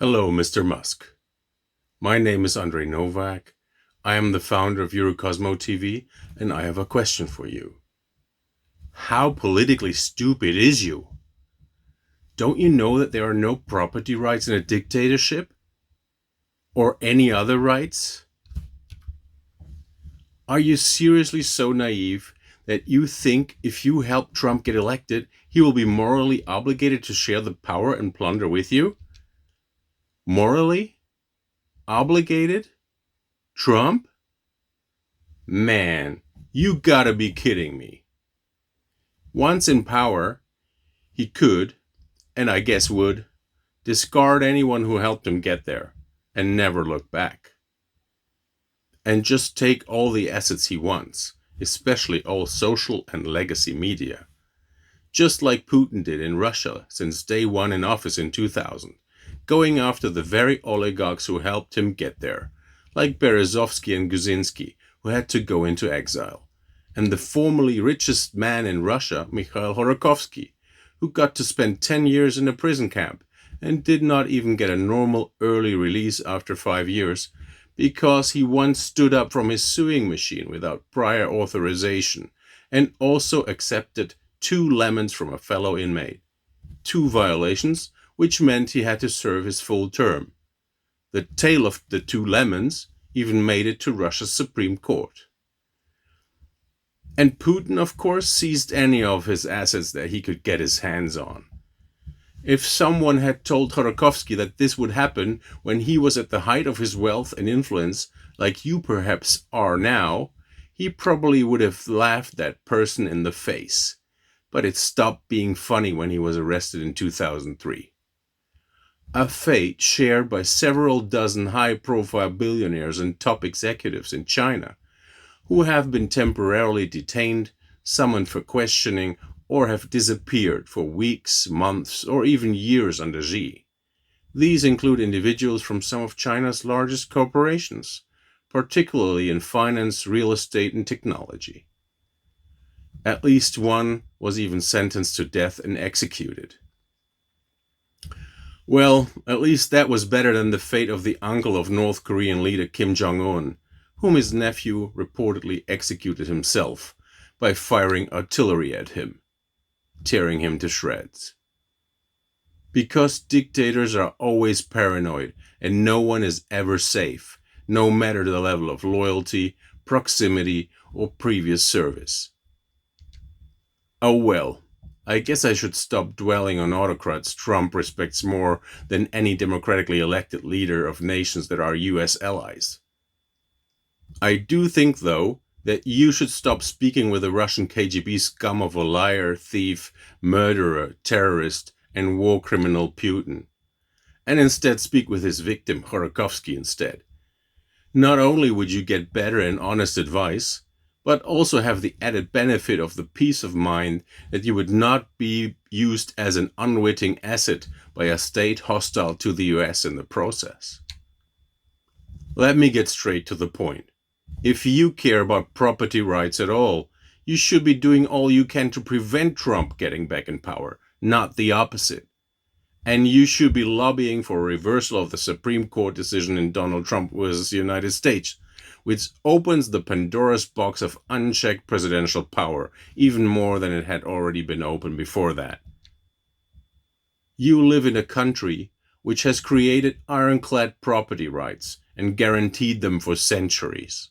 Hello, Mr. Musk. My name is Andrej Novak. I am the founder of EuroCosmo TV, and I have a question for you. How politically stupid is you? Don't you know that there are no property rights in a dictatorship? Or any other rights? Are you seriously so naive that you think if you help Trump get elected, he will be morally obligated to share the power and plunder with you? Morally? Obligated? Trump? Man, you gotta be kidding me. Once in power, he could, and I guess would, discard anyone who helped him get there and never look back. And just take all the assets he wants, especially all social and legacy media. Just like Putin did in Russia since day one in office in 2000, going after the very oligarchs who helped him get there, like Berezovsky and Guzinski, who had to go into exile, and the formerly richest man in Russia, Mikhail Hodorkovsky, who got to spend 10 years in a prison camp and did not even get a normal early release after 5 years because he once stood up from his sewing machine without prior authorization and also accepted 2 lemons from a fellow inmate. 2 violations, which meant he had to serve his full term. The tale of the 2 lemons even made it to Russia's Supreme Court. And Putin, of course, seized any of his assets that he could get his hands on. If someone had told Khodorkovsky that this would happen when he was at the height of his wealth and influence, like you perhaps are now, he probably would have laughed that person in the face. But it stopped being funny when he was arrested in 2003. A fate shared by several dozen high-profile billionaires and top executives in China, who have been temporarily detained, summoned for questioning, or have disappeared for weeks, months, or even years under Xi. These include individuals from some of China's largest corporations, particularly in finance, real estate, and technology. At least one was even sentenced to death and executed. Well, at least that was better than the fate of the uncle of North Korean leader Kim Jong-un, whom his nephew reportedly executed himself by firing artillery at him, tearing him to shreds. Because dictators are always paranoid and no one is ever safe, no matter the level of loyalty, proximity, or previous service. Oh well, I guess I should stop dwelling on autocrats Trump respects more than any democratically elected leader of nations that are US allies. I do think, though, that you should stop speaking with the Russian KGB scum of a liar, thief, murderer, terrorist, and war criminal Putin, and instead speak with his victim, Khodorkovsky, instead. Not only would you get better and honest advice, but also have the added benefit of the peace of mind that you would not be used as an unwitting asset by a state hostile to the US in the process. Let me get straight to the point. If you care about property rights at all, you should be doing all you can to prevent Trump getting back in power, not the opposite. And you should be lobbying for a reversal of the Supreme Court decision in Donald Trump versus the United States, which opens the Pandora's box of unchecked presidential power, even more than it had already been opened before that. You live in a country which has created ironclad property rights and guaranteed them for centuries.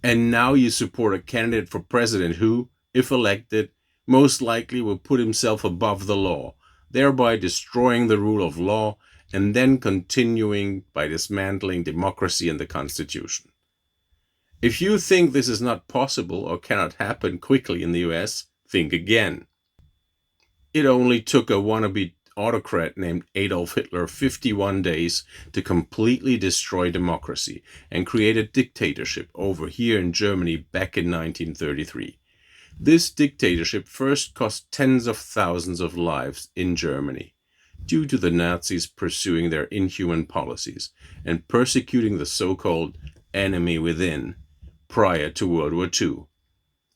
And now you support a candidate for president who, if elected, most likely will put himself above the law, thereby destroying the rule of law and then continuing by dismantling democracy and the Constitution. If you think this is not possible or cannot happen quickly in the US, think again. It only took a wannabe autocrat named Adolf Hitler 51 days to completely destroy democracy and create a dictatorship over here in Germany back in 1933. This dictatorship first cost tens of thousands of lives in Germany due to the Nazis pursuing their inhuman policies and persecuting the so-called enemy within prior to World War II,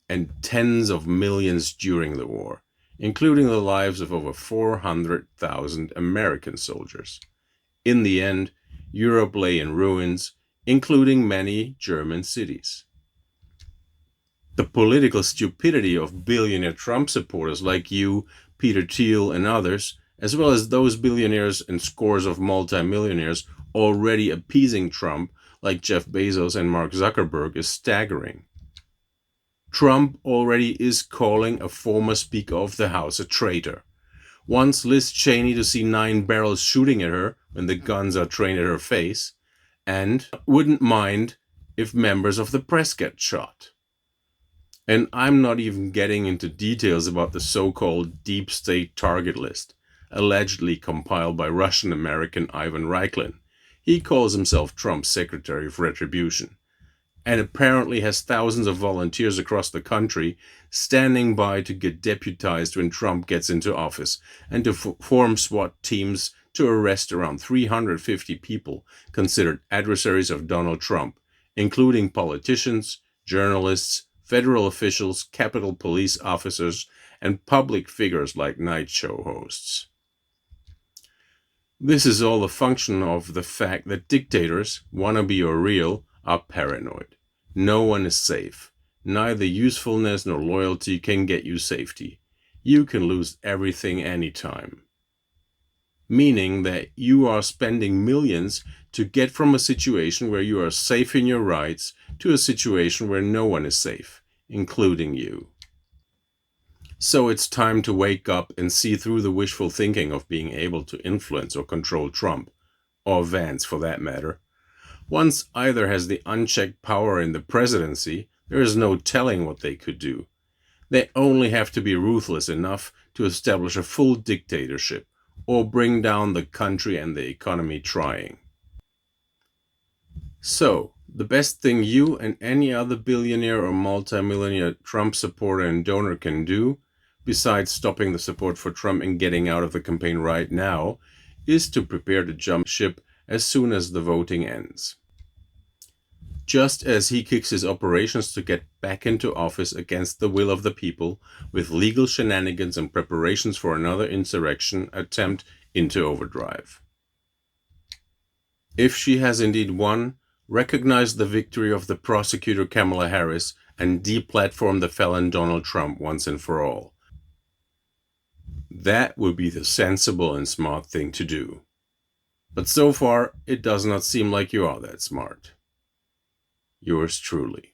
and tens of millions during the war, including the lives of over 400,000 American soldiers. In the end, Europe lay in ruins, including many German cities. The political stupidity of billionaire Trump supporters like you, Peter Thiel, and others, as well as those billionaires and scores of multi-millionaires already appeasing Trump, like Jeff Bezos and Mark Zuckerberg, is staggering. Trump already is calling a former Speaker of the House a traitor. Wants Liz Cheney to see 9 barrels shooting at her when the guns are trained at her face, and wouldn't mind if members of the press get shot. And I'm not even getting into details about the so-called deep state target list, allegedly compiled by Russian-American Ivan Raiklin. He calls himself Trump's Secretary of Retribution, and apparently has thousands of volunteers across the country standing by to get deputized when Trump gets into office, and to form SWAT teams to arrest around 350 people considered adversaries of Donald Trump, including politicians, journalists, federal officials, Capitol Police officers, and public figures like night show hosts. This is all a function of the fact that dictators, wannabe or real, are paranoid. No one is safe. Neither usefulness nor loyalty can get you safety. You can lose everything anytime. Meaning that you are spending millions to get from a situation where you are safe in your rights to a situation where no one is safe, including you. So it's time to wake up and see through the wishful thinking of being able to influence or control Trump, or Vance for that matter. Once either has the unchecked power in the presidency, there is no telling what they could do. They only have to be ruthless enough to establish a full dictatorship, or bring down the country and the economy trying. So, the best thing you and any other billionaire or multimillionaire Trump supporter and donor can do, besides stopping the support for Trump and getting out of the campaign right now, is to prepare to jump ship as soon as the voting ends. Just as he kicks his operations to get back into office against the will of the people, with legal shenanigans and preparations for another insurrection attempt into overdrive. If she has indeed won, recognize the victory of the prosecutor Kamala Harris and deplatform the felon Donald Trump once and for all. That would be the sensible and smart thing to do. But so far, it does not seem like you are that smart. Yours truly.